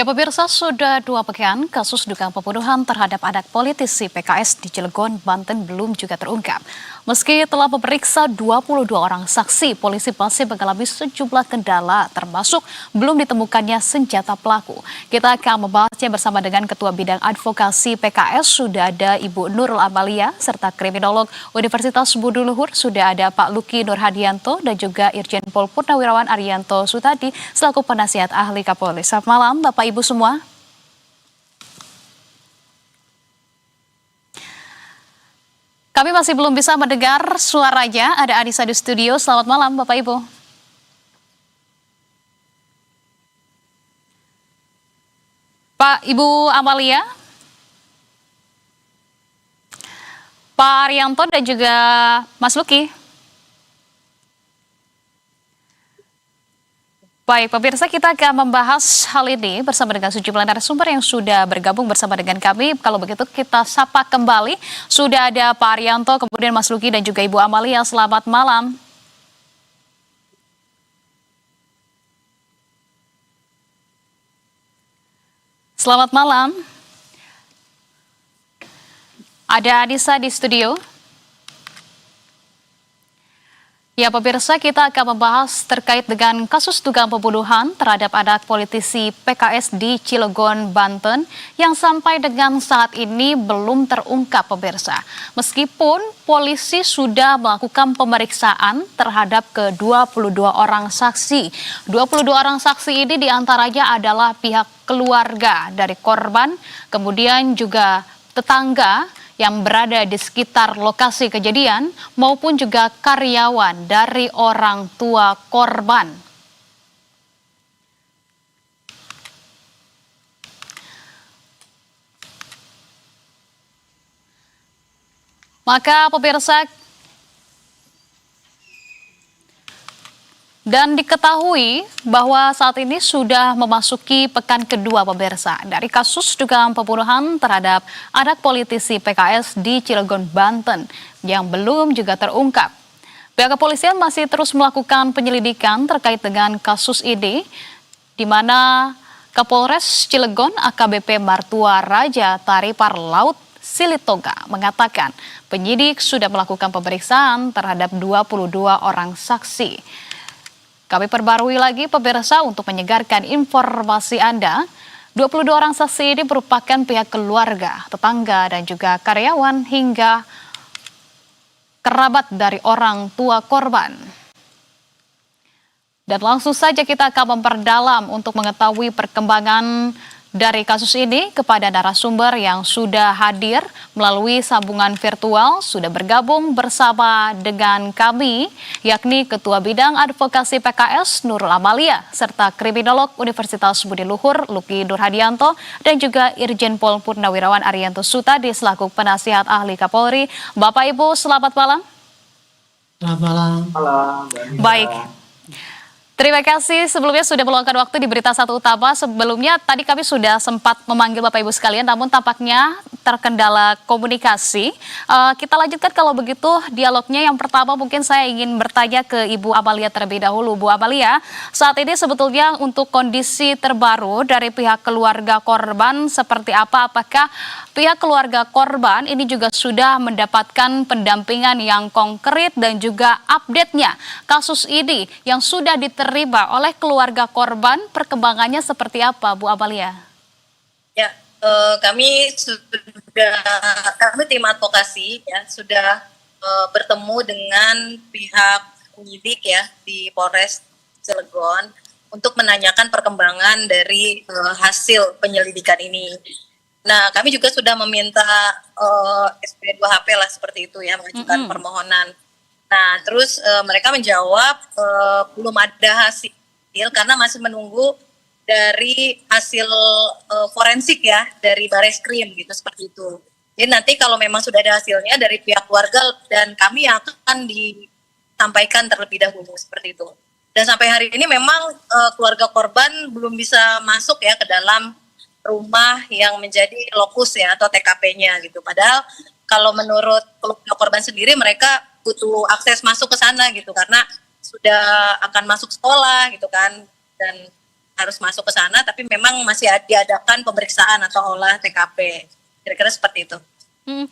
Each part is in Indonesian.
Ya pemirsa, sudah 2 pekan kasus dugaan pembunuhan terhadap anak politisi PKS di Cilegon, Banten belum juga terungkap. Meski telah memeriksa 22 orang saksi, polisi masih mengalami sejumlah kendala termasuk belum ditemukannya senjata pelaku. Kita akan membahasnya bersama dengan Ketua Bidang Advokasi PKS, sudah ada Ibu Nurul Amalia, serta Kriminolog Universitas Budi Luhur, sudah ada Pak Luki Nurhadianto, dan juga Irjen Pol Purnawirawan Arianto Sutadi, selaku penasihat ahli Kapolri. Selamat malam Bapak Ibu semua. Kami masih belum bisa mendengar suaranya. Ada Anissa di studio. Selamat malam Bapak Ibu. Pak Ibu Amalia, Pak Arianto, dan juga Mas Luki. Baik, pemirsa, kita akan membahas hal ini bersama dengan sejumlah narasumber yang sudah bergabung bersama dengan kami. Kalau begitu kita sapa kembali. Sudah ada Pak Arianto, kemudian Mas Luki, dan juga Ibu Amalia. Selamat malam. Selamat malam. Ada Anissa di studio. Ya pemirsa, kita akan membahas terkait dengan kasus dugaan pembunuhan terhadap anak politisi PKS di Cilegon, Banten yang sampai dengan saat ini belum terungkap pemirsa. Meskipun polisi sudah melakukan pemeriksaan terhadap ke-22 orang saksi. 22 orang saksi ini diantaranya adalah pihak keluarga dari korban, kemudian juga tetangga yang berada di sekitar lokasi kejadian maupun juga karyawan dari orang tua korban. Maka pemirsa, dan diketahui bahwa saat ini sudah memasuki pekan kedua pemirsa dari kasus dugaan pembunuhan terhadap anak politisi PKS di Cilegon, Banten yang belum juga terungkap. Pihak kepolisian masih terus melakukan penyelidikan terkait dengan kasus ini, di mana Kapolres Cilegon AKBP Martua Raja Taripar Laut Silitoga mengatakan penyidik sudah melakukan pemeriksaan terhadap 22 orang saksi. Kami perbarui lagi pemirsa untuk menyegarkan informasi Anda. 22 orang saksi ini merupakan pihak keluarga, tetangga, dan juga karyawan hingga kerabat dari orang tua korban. Dan langsung saja kita akan memperdalam untuk mengetahui perkembangan dari kasus ini kepada narasumber yang sudah hadir melalui sambungan virtual, sudah bergabung bersama dengan kami, yakni Ketua Bidang Advokasi PKS Nurul Amalia, serta Kriminolog Universitas Budi Luhur Luki Nurhadianto, dan juga Irjen Pol Purnawirawan Arianto Sutadi selaku penasihat ahli Kapolri. Bapak Ibu, selamat malam. Selamat malam. Baik. Terima kasih sebelumnya sudah meluangkan waktu di Berita Satu Utama. Sebelumnya tadi kami sudah sempat memanggil Bapak Ibu sekalian, namun tampaknya terkendala komunikasi. Kita lanjutkan kalau begitu dialognya. Yang pertama mungkin saya ingin bertanya ke Ibu Amalia terlebih dahulu. Bu Amalia, saat ini sebetulnya untuk kondisi terbaru dari pihak keluarga korban seperti apa? Apakah pihak keluarga korban ini juga sudah mendapatkan pendampingan yang konkret dan juga update-nya kasus ini yang sudah diterima oleh keluarga korban, perkembangannya seperti apa Bu Amalia? Ya, kami tim advokasi ya sudah bertemu dengan pihak penyidik ya di Polres Cilegon untuk menanyakan perkembangan dari hasil penyelidikan ini. Nah, kami juga sudah meminta SP2HP lah seperti itu ya, mengajukan permohonan. Nah, terus mereka menjawab belum ada hasil karena masih menunggu dari hasil forensik ya dari Bareskrim gitu, seperti itu. Jadi nanti kalau memang sudah ada hasilnya dari pihak keluarga dan kami yang akan disampaikan terlebih dahulu seperti itu. Dan sampai hari ini memang keluarga korban belum bisa masuk ya ke dalam rumah yang menjadi lokus ya atau TKP-nya gitu. Padahal kalau menurut keluarga korban sendiri mereka butuh akses masuk ke sana gitu karena sudah akan masuk sekolah gitu kan, dan harus masuk ke sana, tapi memang masih diadakan pemeriksaan atau olah TKP. Kira-kira seperti itu. Hmm.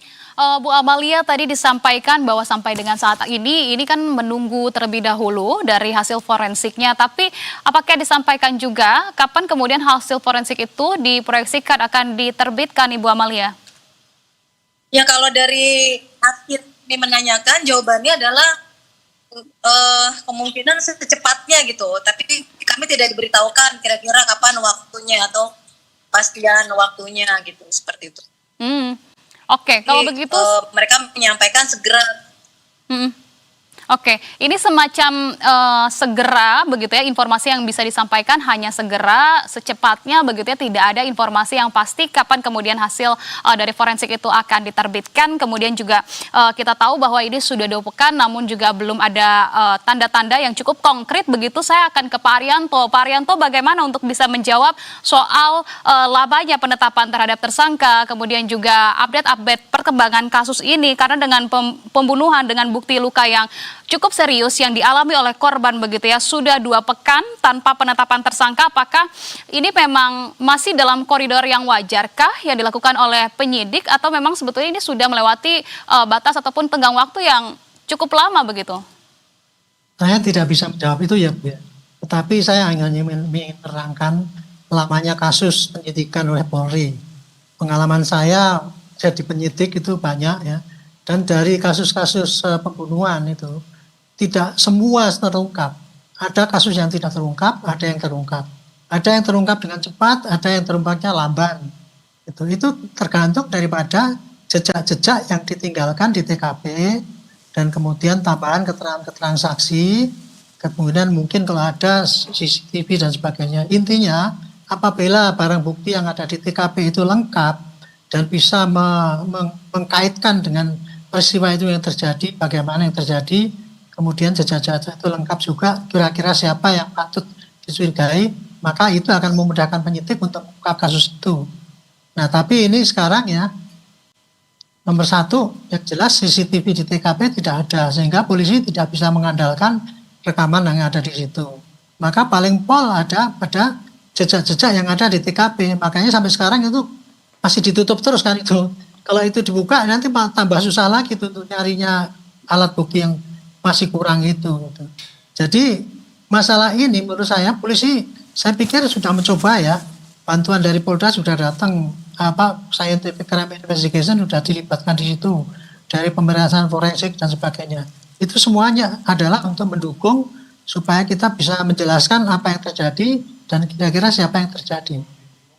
Bu Amalia tadi disampaikan bahwa sampai dengan saat ini kan menunggu terlebih dahulu dari hasil forensiknya. Tapi apakah disampaikan juga kapan kemudian hasil forensik itu diproyeksikan akan diterbitkan, Ibu Amalia? Ya kalau dari hakim ini menanyakan, jawabannya adalah kemungkinan secepatnya gitu. Tapi kami tidak diberitahukan kira-kira kapan waktunya atau pastian waktunya gitu, seperti itu. Oke, kalau Jadi, begitu mereka menyampaikan segera. Oke, ini semacam segera begitu ya, informasi yang bisa disampaikan hanya segera, secepatnya begitu ya, tidak ada informasi yang pasti kapan kemudian hasil dari forensik itu akan diterbitkan. Kemudian juga kita tahu bahwa ini sudah 2 pekan namun juga belum ada tanda-tanda yang cukup konkret begitu. Saya akan ke Pak Arianto. Pak Arianto, bagaimana untuk bisa menjawab soal lamanya penetapan terhadap tersangka, kemudian juga update perkembangan kasus ini, karena dengan pembunuhan dengan bukti luka yang cukup serius yang dialami oleh korban begitu ya, sudah 2 pekan tanpa penetapan tersangka. Apakah ini memang masih dalam koridor yang wajarkah yang dilakukan oleh penyidik, atau memang sebetulnya ini sudah melewati batas ataupun tenggang waktu yang cukup lama begitu? Saya tidak bisa menjawab itu ya, Bu. Tetapi saya hanya ingin menerangkan lamanya kasus penyidikan oleh Polri. Pengalaman saya jadi penyidik itu banyak ya, dan dari kasus-kasus pembunuhan itu tidak semua terungkap. Ada kasus yang tidak terungkap, ada yang terungkap. Ada yang terungkap dengan cepat, ada yang terungkapnya lamban. Itu tergantung daripada jejak-jejak yang ditinggalkan di TKP, dan kemudian tambahan keterangan-keterangan saksi, kemudian mungkin kalau ada CCTV dan sebagainya. Intinya, apabila barang bukti yang ada di TKP itu lengkap dan bisa mengkaitkan dengan peristiwa itu yang terjadi, bagaimana yang terjadi, kemudian jejak-jejak itu lengkap juga, kira-kira siapa yang patut dicurigai, maka itu akan memudahkan penyidik untuk mengungkap kasus itu. Nah, tapi ini sekarang ya, nomor 1, yang jelas CCTV di TKP tidak ada, sehingga polisi tidak bisa mengandalkan rekaman yang ada di situ. Maka paling pol ada pada jejak-jejak yang ada di TKP, makanya sampai sekarang itu masih ditutup terus kan itu. Kalau itu dibuka nanti tambah susah lagi untuk nyarinya alat bukti yang masih kurang itu. Jadi masalah ini menurut saya polisi, saya pikir sudah mencoba ya, bantuan dari Polda sudah datang, scientific crime investigation sudah dilibatkan di situ, dari pemeriksaan forensik dan sebagainya. Itu semuanya adalah untuk mendukung supaya kita bisa menjelaskan apa yang terjadi dan kira-kira siapa yang terjadi.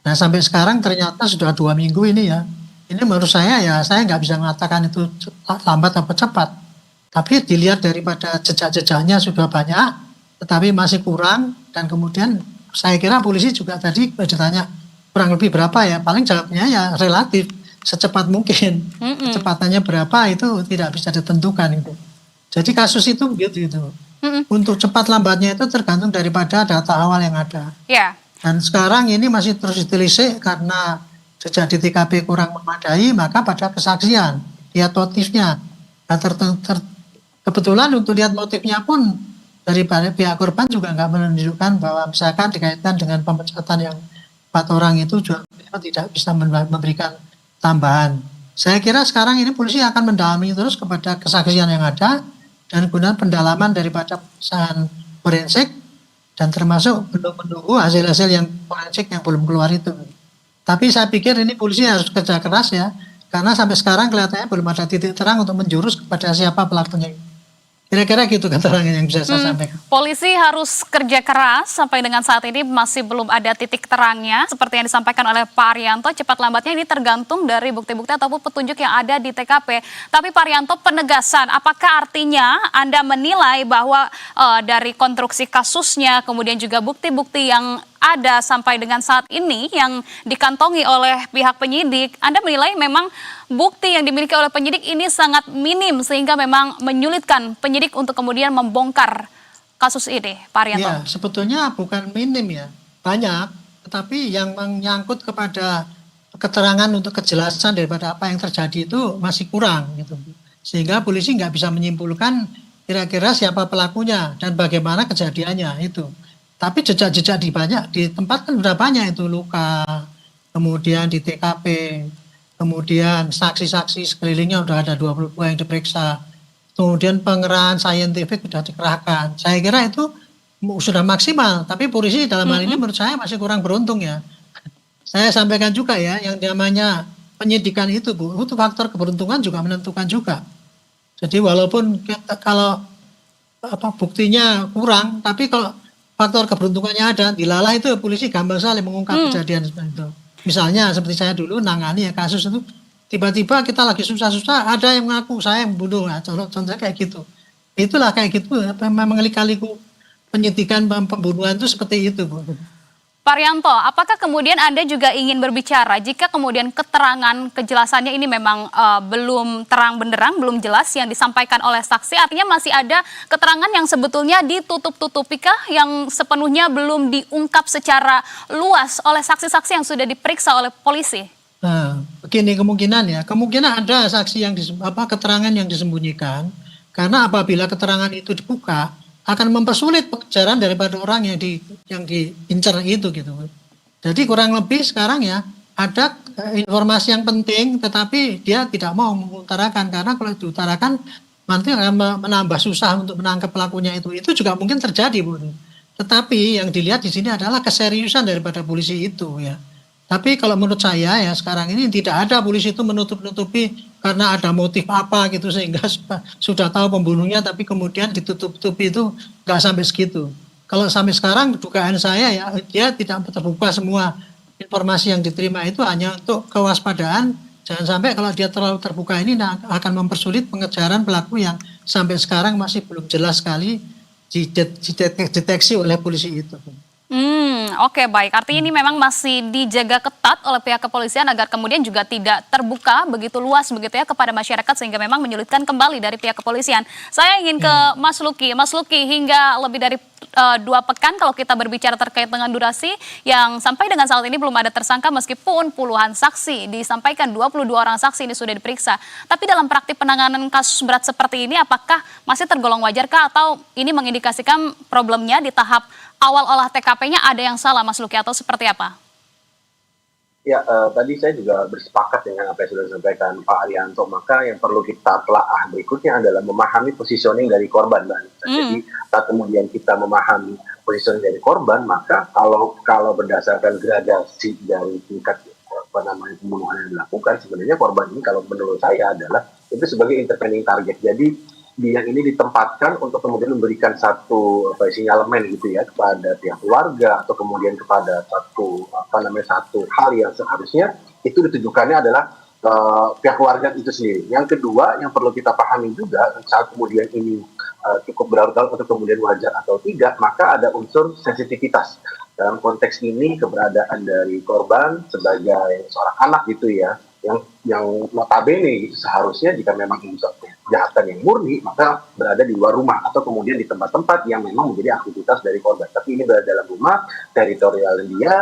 Nah sampai sekarang ternyata sudah 2 minggu ini ya. Ini menurut saya ya, saya nggak bisa mengatakan itu lambat atau cepat. Tapi dilihat daripada jejak-jejaknya sudah banyak, tetapi masih kurang. Dan kemudian saya kira polisi juga tadi ditanya kurang lebih berapa ya, paling jawabnya ya relatif, secepat mungkin. Kecepatannya berapa itu tidak bisa ditentukan itu. Jadi kasus itu begitu itu. Untuk cepat lambatnya itu tergantung daripada data awal yang ada. Ya. Dan sekarang ini masih terus ditelisik karena jejak di TKP kurang memadai, maka pada kesaksian, lihat motifnya. Nah, kebetulan untuk lihat motifnya pun dari pihak korban juga nggak menunjukkan bahwa misalkan dikaitkan dengan pemecatan yang 4 orang itu juga tidak bisa memberikan tambahan. Saya kira sekarang ini polisi akan mendalami terus kepada kesaksian yang ada dan guna pendalaman daripada pemeriksaan forensik dan termasuk belum menunggu hasil-hasil yang forensik yang belum keluar itu. Tapi saya pikir ini polisi harus kerja keras ya, karena sampai sekarang kelihatannya belum ada titik terang untuk menjurus kepada siapa pelakunya. Kira-kira gitu keterangan yang bisa saya sampaikan. Polisi harus kerja keras, sampai dengan saat ini masih belum ada titik terangnya. Seperti yang disampaikan oleh Pak Arianto, cepat lambatnya ini tergantung dari bukti-bukti ataupun petunjuk yang ada di TKP. Tapi Pak Arianto, penegasan, apakah artinya Anda menilai bahwa dari konstruksi kasusnya, kemudian juga bukti-bukti yang ada sampai dengan saat ini yang dikantongi oleh pihak penyidik, Anda menilai memang bukti yang dimiliki oleh penyidik ini sangat minim sehingga memang menyulitkan penyidik untuk kemudian membongkar kasus ini, Pak Arianto? Ya, sebetulnya bukan minim ya, banyak, tetapi yang menyangkut kepada keterangan untuk kejelasan daripada apa yang terjadi itu masih kurang gitu. Sehingga polisi nggak bisa menyimpulkan kira-kira siapa pelakunya dan bagaimana kejadiannya itu. Tapi jejak-jejak di tempat kan sudah banyak itu luka, kemudian di TKP, kemudian saksi-saksi sekelilingnya sudah ada 22 yang diperiksa, kemudian pengerahan saintifik sudah dikerahkan. Saya kira itu sudah maksimal, tapi polisi dalam hal ini menurut saya masih kurang beruntung ya. Saya sampaikan juga ya, yang namanya penyidikan itu Bu, itu faktor keberuntungan juga menentukan juga. Jadi walaupun kalau buktinya kurang, tapi kalau faktor keberuntungannya ada, dilalah itu polisi gampang sekali mengungkap kejadian seperti itu. Misalnya seperti saya dulu nangani ya kasus itu, tiba-tiba kita lagi susah-susah, ada yang mengaku saya yang membunuh, nah, contohnya kayak gitu. Itulah kayak gitu, memang kali-kaliku penyidikan pembunuhan itu seperti itu Bu. Pak Rianto, apakah kemudian Anda juga ingin berbicara jika kemudian keterangan kejelasannya ini memang belum terang benderang, belum jelas yang disampaikan oleh saksi, artinya masih ada keterangan yang sebetulnya ditutup-tutupikah yang sepenuhnya belum diungkap secara luas oleh saksi-saksi yang sudah diperiksa oleh polisi? Nah, begini kemungkinan ada saksi yang keterangan yang disembunyikan, karena apabila keterangan itu dibuka, akan mempersulit pengejaran daripada orang yang diincar itu gitu. Jadi kurang lebih sekarang ya ada informasi yang penting tetapi dia tidak mau mengutarakan, karena kalau diutarakan nanti akan menambah susah untuk menangkap pelakunya itu. Itu juga mungkin terjadi Bu. Tetapi yang dilihat di sini adalah keseriusan daripada polisi itu ya. Tapi kalau menurut saya ya sekarang ini tidak ada polisi itu menutup-nutupi karena ada motif apa gitu sehingga sudah tahu pembunuhnya tapi kemudian ditutup-tutupi itu nggak sampai segitu. Kalau sampai sekarang dugaan saya ya dia tidak terbuka semua informasi yang diterima itu hanya untuk kewaspadaan. Jangan sampai kalau dia terlalu terbuka ini akan mempersulit pengejaran pelaku yang sampai sekarang masih belum jelas sekali dideteksi oleh polisi itu. Oke, baik. Artinya ini memang masih dijaga ketat oleh pihak kepolisian agar kemudian juga tidak terbuka begitu luas begitu ya kepada masyarakat sehingga memang menyulitkan kembali dari pihak kepolisian. Saya ingin ke Mas Luki. Mas Luki, hingga lebih dari 2 pekan kalau kita berbicara terkait dengan durasi yang sampai dengan saat ini belum ada tersangka meskipun puluhan saksi disampaikan 22 orang saksi ini sudah diperiksa. Tapi dalam praktik penanganan kasus berat seperti ini apakah masih tergolong wajarkah atau ini mengindikasikan problemnya di tahap awal olah TKP-nya ada yang salah Mas Luki atau seperti apa? Ya, tadi saya juga bersepakat dengan apa yang sudah disampaikan Pak Arianto. Maka yang perlu kita telaah berikutnya adalah memahami positioning dari korban, Mbak Anissa. Jadi saat kemudian kita memahami positioning dari korban, maka kalau berdasarkan gradasi dari tingkat pembunuhan yang dilakukan, sebenarnya korban ini kalau menurut saya adalah itu sebagai intervening target. Jadi dia ini ditempatkan untuk kemudian memberikan satu sinyalemen gitu ya kepada pihak keluarga atau kemudian kepada satu hal yang seharusnya itu ditujukannya adalah pihak keluarga itu sendiri. Yang kedua yang perlu kita pahami juga saat kemudian ini cukup berlarut-larut untuk kemudian wajar atau tidak, maka ada unsur sensitivitas. Dalam konteks ini keberadaan dari korban sebagai seorang anak gitu ya, yang notabene gitu, seharusnya jika memang ini suatu kejahatan yang murni maka berada di luar rumah atau kemudian di tempat-tempat yang memang menjadi aktivitas dari korban. Tapi ini berada dalam rumah, teritorial dia,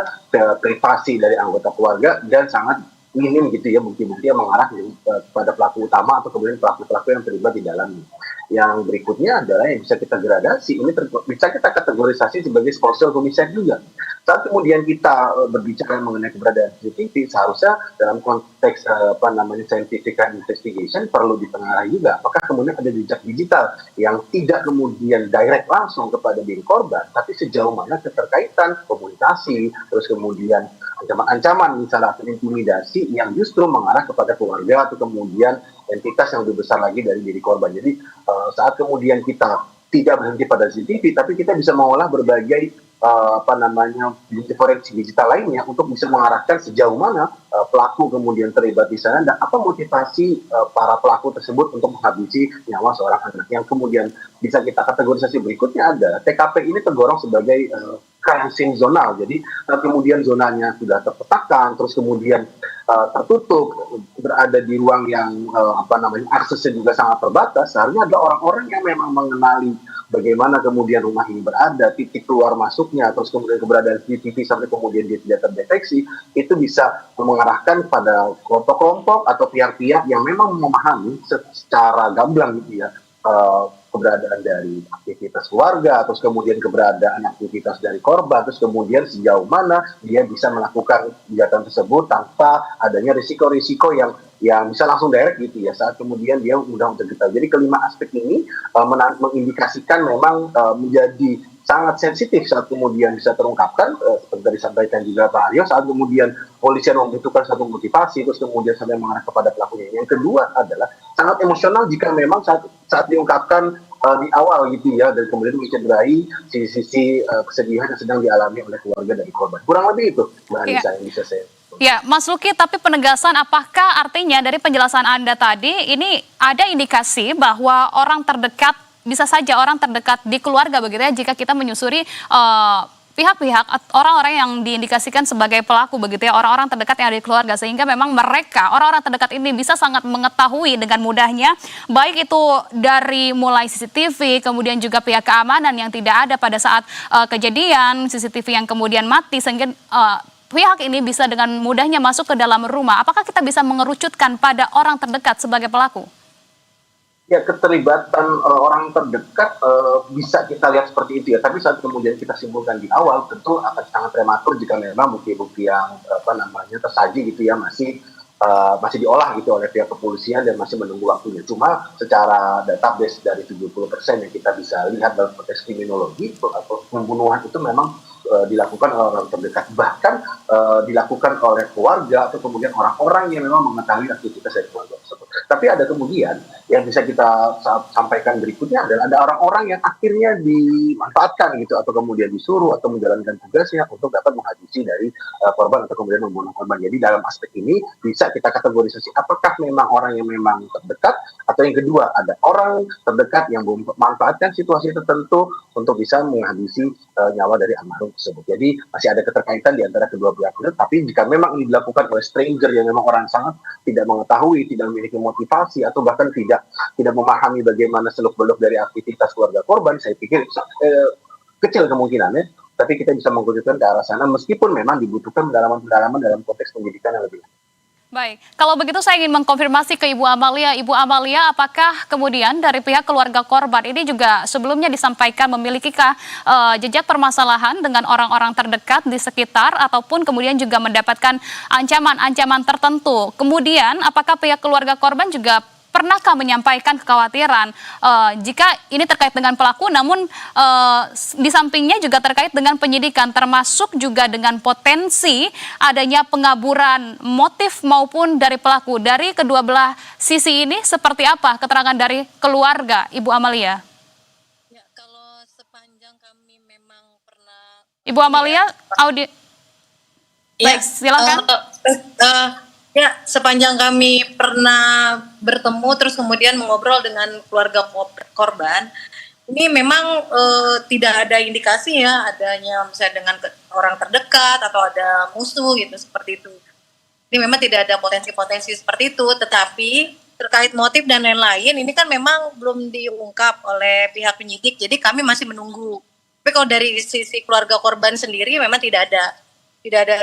privasi dari anggota keluarga dan sangat minim gitu ya bukti-bukti yang mengarah kepada pelaku utama atau kemudian pelaku-pelaku yang terlibat di dalamnya. Yang berikutnya adalah yang bisa kita gradasi, ini bisa kita kategorisasi sebagai social homicide juga. Saat kemudian kita berbicara mengenai keberadaan CCTV, seharusnya dalam konteks scientific investigation perlu ditengarai juga. Apakah kemudian ada jejak digital yang tidak kemudian direct langsung kepada diri korban, tapi sejauh mana keterkaitan komunikasi, terus kemudian ancaman-ancaman misalnya intimidasi yang justru mengarah kepada keluarga atau kemudian entitas yang lebih besar lagi dari diri korban. Jadi saat kemudian kita tidak berhenti pada CCTV, tapi kita bisa mengolah berbagai bukti forensik digital lainnya untuk bisa mengarahkan sejauh mana pelaku kemudian terlibat di sana dan apa motivasi para pelaku tersebut untuk menghabisi nyawa seorang anak. Yang kemudian bisa kita kategorisasi berikutnya adalah TKP ini tergolong sebagai crime scene zonal. Jadi kemudian zonanya sudah terpetakan, terus kemudian tertutup, berada di ruang yang aksesnya juga sangat terbatas. Seharusnya ada orang-orang yang memang mengenali bagaimana kemudian rumah ini berada, titik keluar masuknya, terus kemudian keberadaan CCTV sampai kemudian dia tidak terdeteksi, itu bisa mengarahkan pada kelompok-kelompok atau pihak-pihak yang memang memahami secara gamblang gitu ya keberadaan dari aktivitas keluarga, terus kemudian keberadaan aktivitas dari korban, terus kemudian sejauh mana dia bisa melakukan kegiatan tersebut tanpa adanya risiko-risiko yang bisa langsung direct gitu ya saat kemudian dia mudah untuk kita. Jadi kelima aspek ini mengindikasikan memang menjadi sangat sensitif saat kemudian bisa terungkapkan, seperti disampaikan juga Pak Aryo, saat kemudian polisian membutuhkan satu motivasi, terus kemudian sampai mengarah kepada pelakunya. Yang kedua adalah sangat emosional jika memang saat diungkapkan di awal gitu ya, dan kemudian mencederai sisi-sisi kesedihan yang sedang dialami oleh keluarga dari korban. Kurang lebih itu, Mbak Anissa, yang bisa saya. Ya, Mas Luki, tapi penegasan apakah artinya dari penjelasan Anda tadi ini ada indikasi bahwa orang terdekat, bisa saja orang terdekat di keluarga begitu ya, jika kita menyusuri pihak-pihak orang-orang yang diindikasikan sebagai pelaku begitu ya, orang-orang terdekat yang ada di keluarga, sehingga memang mereka, orang-orang terdekat ini bisa sangat mengetahui dengan mudahnya, baik itu dari mulai CCTV, kemudian juga pihak keamanan yang tidak ada pada saat kejadian, CCTV yang kemudian mati, sehingga pihak ini bisa dengan mudahnya masuk ke dalam rumah. Apakah kita bisa mengerucutkan pada orang terdekat sebagai pelaku? Ya, keterlibatan orang terdekat bisa kita lihat seperti itu ya. Tapi saat kemudian kita simpulkan di awal, tentu akan sangat prematur jika memang bukti-bukti yang tersaji gitu ya masih diolah gitu oleh pihak kepolisian dan masih menunggu waktunya. Cuma secara database dari 70% yang kita bisa lihat dalam konteks kriminologi atau pembunuhan itu memang dilakukan oleh orang terdekat, bahkan dilakukan oleh keluarga atau kemudian orang-orang yang memang mengetahui aktivitas dari keluarga tersebut. Tapi ada kemudian yang bisa kita sampaikan berikutnya adalah ada orang-orang yang akhirnya dimanfaatkan gitu atau kemudian disuruh atau menjalankan tugasnya untuk dapat menghabisi dari korban atau kemudian membunuh korban. Jadi dalam aspek ini bisa kita kategorisasi apakah memang orang yang memang terdekat, atau yang kedua ada orang terdekat yang memanfaatkan situasi tertentu untuk bisa menghabisi nyawa dari almarhum tersebut. Jadi masih ada keterkaitan di antara kedua pihak itu, tapi jika memang ini dilakukan oleh stranger yang memang orang sangat tidak mengetahui, tidak memiliki motivasi atau bahkan tidak memahami bagaimana seluk-beluk dari aktivitas keluarga korban, saya pikir kecil kemungkinannya, tapi kita bisa mengkerucutkan ke arah sana meskipun memang dibutuhkan pendalaman-pendalaman dalam konteks penyidikan yang lebih. Baik, kalau begitu saya ingin mengkonfirmasi ke Ibu Amalia. Ibu Amalia, apakah kemudian dari pihak keluarga korban ini juga sebelumnya disampaikan memilikikah jejak permasalahan dengan orang-orang terdekat di sekitar ataupun kemudian juga mendapatkan ancaman-ancaman tertentu? Kemudian apakah pihak keluarga korban juga pernahkah menyampaikan kekhawatiran jika ini terkait dengan pelaku, namun di sampingnya juga terkait dengan penyidikan, termasuk juga dengan potensi adanya pengaburan motif maupun dari pelaku. Dari kedua belah sisi ini seperti apa keterangan dari keluarga, Ibu Amalia? Ya, kalau sepanjang kami memang pernah... Ibu Amalia, baik, silakan. Ya, sepanjang kami pernah bertemu terus kemudian mengobrol dengan keluarga korban, ini memang tidak ada indikasi ya adanya misalnya dengan orang terdekat atau ada musuh gitu seperti itu. Ini memang tidak ada potensi-potensi seperti itu, tetapi terkait motif dan lain-lain ini kan memang belum diungkap oleh pihak penyidik, jadi kami masih menunggu. Tapi kalau dari sisi keluarga korban sendiri memang tidak ada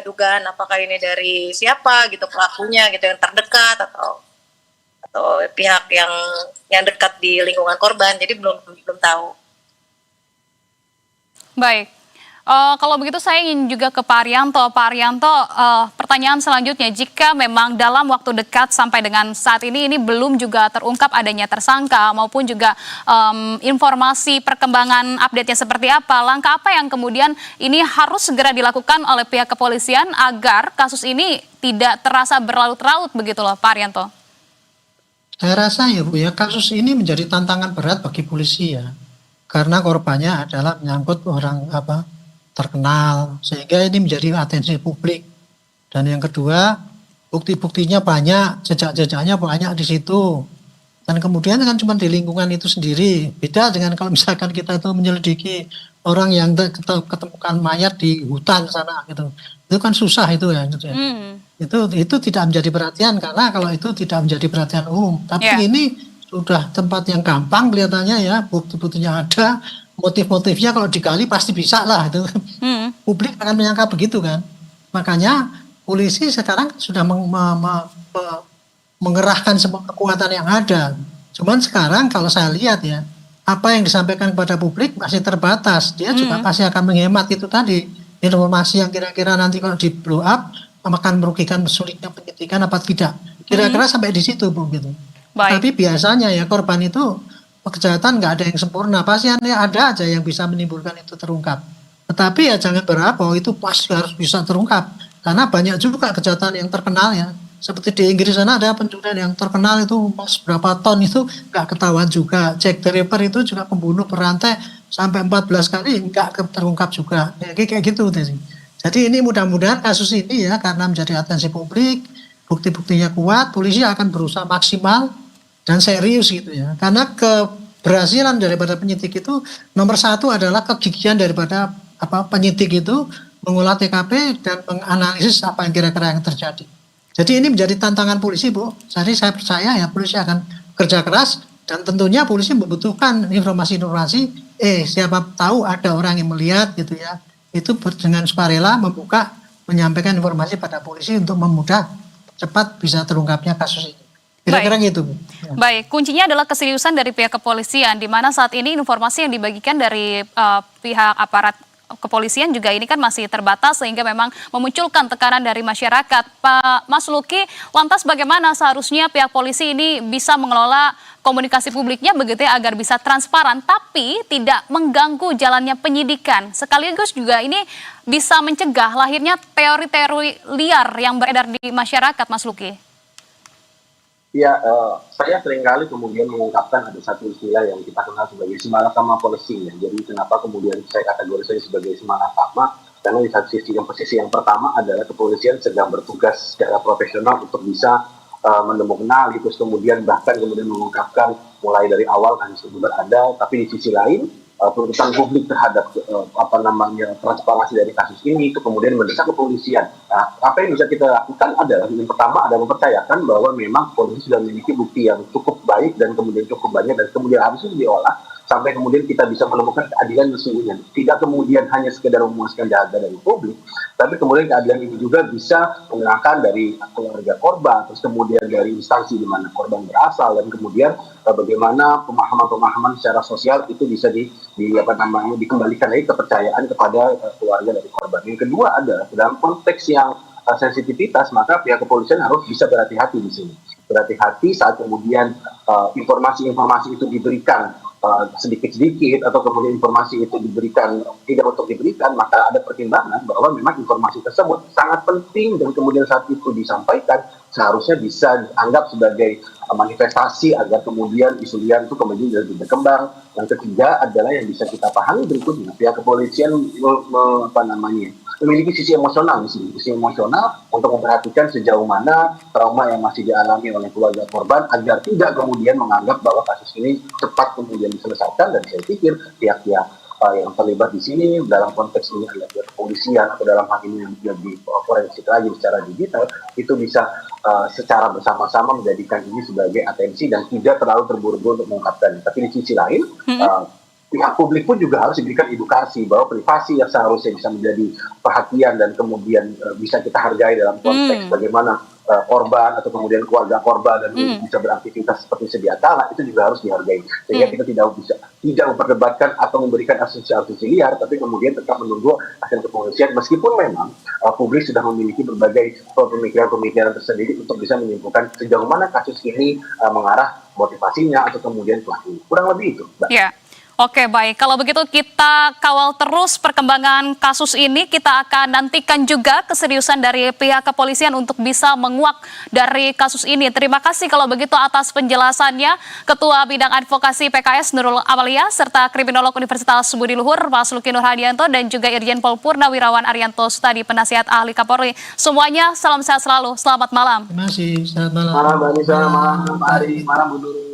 dugaan apakah ini dari siapa gitu pelakunya gitu yang terdekat atau pihak yang dekat di lingkungan korban, jadi belum tahu. Baik. Kalau begitu saya ingin juga ke Pak Arianto. Pak Arianto, pertanyaan selanjutnya, jika memang dalam waktu dekat sampai dengan saat ini belum juga terungkap adanya tersangka maupun juga informasi perkembangan update-nya seperti apa, langkah apa yang kemudian ini harus segera dilakukan oleh pihak kepolisian agar kasus ini tidak terasa berlarut-larut begitu loh, Pak Arianto? Saya rasa ya Bu ya, kasus ini menjadi tantangan berat bagi polisi ya, karena korbannya adalah menyangkut orang terkenal, sehingga ini menjadi atensi publik. Dan yang kedua, bukti-buktinya banyak, jejak-jejaknya banyak di situ. Dan kemudian kan cuma di lingkungan itu sendiri. Beda dengan kalau misalkan kita itu menyelidiki orang yang ketemukan mayat di hutan sana gitu. Itu kan susah itu ya. Gitu ya. Itu tidak menjadi perhatian, karena kalau itu tidak menjadi perhatian umum. Tapi ini sudah tempat yang gampang kelihatannya ya, bukti-buktinya ada. Motif-motifnya kalau digali pasti bisa lah itu. Publik akan menyangka begitu kan. Makanya polisi sekarang sudah mengerahkan semua kekuatan yang ada. Cuman sekarang kalau saya lihat ya, apa yang disampaikan kepada publik masih terbatas. Dia juga pasti akan menghemat itu tadi. Informasi yang kira-kira nanti kalau di blow up akan merugikan sulitnya penyidikan apa tidak. Kira-kira sampai di situ, Bu, gitu. Baik. Tapi biasanya ya korban itu kejahatan nggak ada yang sempurna. Pasti ada aja yang bisa menimbulkan itu terungkap. Tetapi ya jangan berharap bahwa itu pasti harus bisa terungkap. Karena banyak juga kejahatan yang terkenal ya. Seperti di Inggris sana ada pencurian yang terkenal itu berapa ton itu nggak ketahuan juga. Jack the Ripper itu juga pembunuh berantai sampai 14 kali nggak terungkap juga. Ya, kayak gitu. Jadi ini mudah-mudahan kasus ini ya karena menjadi atensi publik, bukti-buktinya kuat, polisi akan berusaha maksimal dan serius gitu ya. Karena keberhasilan daripada penyidik itu nomor satu adalah kegigihan daripada penyidik itu mengolah TKP dan menganalisis apa yang kira-kira yang terjadi. Jadi ini menjadi tantangan polisi, Bu. Jadi saya percaya ya polisi akan kerja keras dan tentunya polisi membutuhkan informasi-informasi. Siapa tahu ada orang yang melihat gitu ya. Itu dengan sukarela menyampaikan informasi pada polisi untuk memudah cepat bisa terungkapnya kasus ini. Kira-kira gitu, Bu. Ya. Baik, kuncinya adalah keseriusan dari pihak kepolisian, di mana saat ini informasi yang dibagikan dari pihak aparat kepolisian juga ini kan masih terbatas sehingga memang memunculkan tekanan dari masyarakat. Pak Mas Luki, lantas bagaimana seharusnya pihak polisi ini bisa mengelola komunikasi publiknya begitu ya agar bisa transparan tapi tidak mengganggu jalannya penyidikan. Sekaligus juga ini bisa mencegah lahirnya teori-teori liar yang beredar di masyarakat, Mas Luki. Ya, saya seringkali kemudian mengungkapkan ada satu istilah yang kita kenal sebagai semalakama policing ya. Jadi kenapa kemudian saya kategorisasi sebagai semalakama? Karena di satu sisi yang pertama adalah kepolisian sedang bertugas secara profesional untuk bisa menemukan gitu, kemudian bahkan kemudian mengungkapkan mulai dari awal kasus itu berada. Tapi di sisi lain tuntutan publik terhadap transparansi dari kasus ini itu kemudian mendesak kepolisian. Nah, apa yang bisa kita lakukan adalah yang pertama adalah mempercayakan bahwa memang polisi sudah memiliki bukti yang cukup baik dan kemudian cukup banyak dan kemudian harusnya diolah sampai kemudian kita bisa menemukan keadilan sesungguhnya. Tidak kemudian hanya sekedar memuaskan dahaga dari publik, tapi kemudian keadilan ini juga bisa mengenalkan dari keluarga korban, terus kemudian dari instansi di mana korban berasal dan kemudian bagaimana pemahaman-pemahaman secara sosial itu bisa dikembalikan lagi kepercayaan kepada keluarga dari korban. Yang kedua adalah dalam konteks yang sensitivitas, maka pihak kepolisian harus bisa berhati-hati di sini. Berhati-hati saat kemudian informasi-informasi itu diberikan sedikit-sedikit atau kemudian informasi itu diberikan tidak untuk diberikan, maka ada pertimbangan bahwa memang informasi tersebut sangat penting dan kemudian saat itu disampaikan seharusnya bisa dianggap sebagai manifestasi agar kemudian isu liar itu kemudian lebih berkembang. Yang ketiga adalah yang bisa kita pahami berikutnya, pihak kepolisian memiliki sisi emosional di sini, sisi emosional untuk memperhatikan sejauh mana trauma yang masih dialami oleh keluarga korban agar tidak kemudian menganggap bahwa kasus ini cepat kemudian diselesaikan. Dan saya pikir pihak-pihak yang terlibat di sini dalam konteks ini adalah pihak kepolisian atau dalam hal ini yang lebih forensik lagi secara digital itu bisa secara bersama-sama menjadikan ini sebagai atensi dan tidak terlalu terburu-buru untuk mengungkapkan. Tapi di sisi lain pihak publik pun juga harus diberikan edukasi bahwa privasi yang seharusnya bisa menjadi perhatian dan kemudian bisa kita hargai dalam konteks bagaimana korban atau kemudian keluarga korban dan bisa beraktivitas seperti sedia kala itu juga harus dihargai sehingga kita tidak memperdebatkan atau memberikan asumsi-asumsi liar tapi kemudian tetap menunggu hasil kepolisian meskipun memang publik sudah memiliki berbagai pemikiran-pemikiran tersendiri untuk bisa menyimpulkan sejauh mana kasus ini mengarah motivasinya atau kemudian pelaku. Kurang lebih itu, Mbak. Ya. Oke, baik. Kalau begitu kita kawal terus perkembangan kasus ini. Kita akan nantikan juga keseriusan dari pihak kepolisian untuk bisa menguak dari kasus ini. Terima kasih kalau begitu atas penjelasannya Ketua Bidang Advokasi PKS Nurul Amalia serta Kriminolog Universitas Budi Luhur Mas Luki Nurhadianto dan juga Irjen Pol Purnawirawan Arianto Sutadi Penasihat Ahli Kapolri. Semuanya salam sehat selalu. Selamat malam. Terima kasih. Selamat malam. Malam, Mbak Nisa. Malam, Pak Ari. Malam, Bu Nurul.